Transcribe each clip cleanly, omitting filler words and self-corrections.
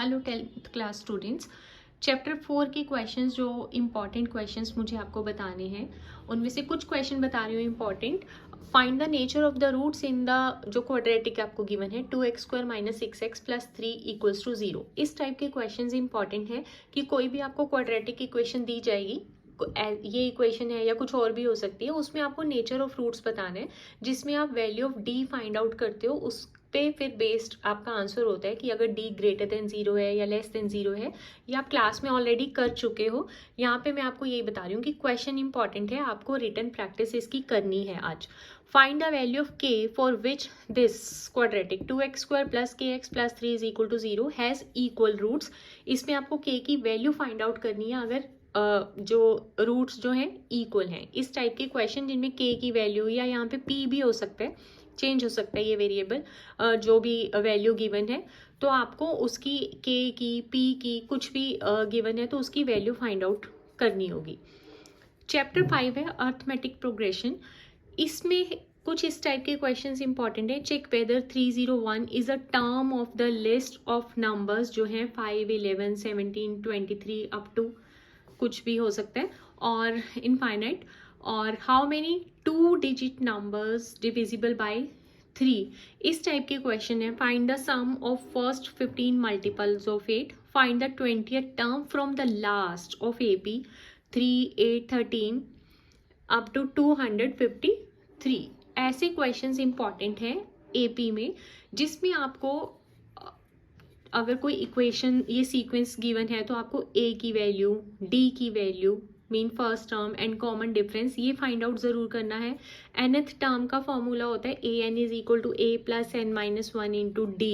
Hello 10th class students. Chapter 4 के questions जो important questions मुझे आपको बताने हैं उनमें से कुछ क्वेश्चन बता रही हूँ important. Find the nature of the roots in the जो क्वाड्रेटिक आपको गिवन है 2x² - 6x + 3 = 0। इस टाइप के क्वेश्चंस इंपॉर्टेंट है कि कोई भी आपको क्वाड्रेटिक इक्वेशन दी जाएगी, ये इक्वेशन है या कुछ और भी हो सकती है, उसमें आपको नेचर ऑफ रूट्स बताना है, जिसमें आप value of D find out करते हो। उस पे फिर बेस्ड आपका आंसर होता है कि अगर डी ग्रेटर देन 0 है या लेस देन 0 है। ये आप क्लास में ऑलरेडी कर चुके हो। यहाँ पे मैं आपको यही बता रही हूँ कि क्वेश्चन इंपॉर्टेंट है, आपको रिटन प्रैक्टिस इसकी करनी है आज। Find the value of k for which this quadratic 2x² + kx + 3 = 0 has equal roots. इसमें आपको k की वैल्यू फाइंड आउट करनी है अगर जो रूट्स जो हैं इक्वल हैं। इस टाइप के क्वेश्चन जिनमें k की वैल्यू या यहाँ पे p भी हो सकता है, चेंज हो सकता है ये वेरिएबल, जो भी वैल्यू गिवन है, तो आपको उसकी k की p की कुछ भी गिवन है तो उसकी वैल्यू फाइंड आउट करनी होगी। चैप्टर 5 है अर्थमेटिक प्रोग्रेशन। इसमें कुछ इस टाइप के क्वेश्चंस इंपॉर्टेंट है। Check whether 301 is a term of the list of numbers जो हैं 5, 11, 17, 23 अप टू कुछ भी हो सकता है और इनफाइनाइट। और how many 2-digit numbers divisible by 3। इस टाइप के क्वेश्चन है। Find the sum of first 15 multiples of 8। Find the 20th term from the last of AP 3, 8, 13 up to 253। ऐसे क्वेश्चंस इंपॉर्टेंट हैं AP में, जिसमें आपको अगर कोई इक्वेशन ये सीक्वेंस गिवन है तो आपको a की वैल्यू, d की value, mean first term and common difference ये फाइंड आउट ज़रूर करना है। nth टर्म का फॉर्मूला होता है an = a + n - 1 × d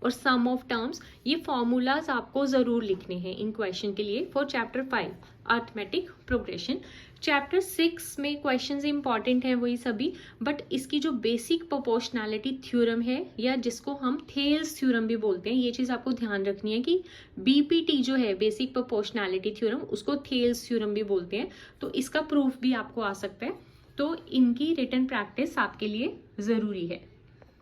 और सम ऑफ टर्म्स। ये फॉर्मूलाज आपको ज़रूर लिखने हैं इन क्वेश्चन के लिए for chapter 5 arithmetic progression. Chapter 6 में क्वेश्चंस इंपॉर्टेंट हैं वही सभी, बट इसकी जो बेसिक प्रोपोर्शनैलिटी थ्योरम है या जिसको हम थेल्स थ्योरम भी बोलते हैं, ये चीज़ आपको ध्यान रखनी है कि BPT जो है बेसिक प्रोपोर्शनैलिटी थ्योरम, उसको थेल्स थ्योरम भी बोलते हैं, तो इसका प्रूफ भी आपको आ सकता है। तो इनकी रिटन प्रैक्टिस आपके लिए ज़रूरी है।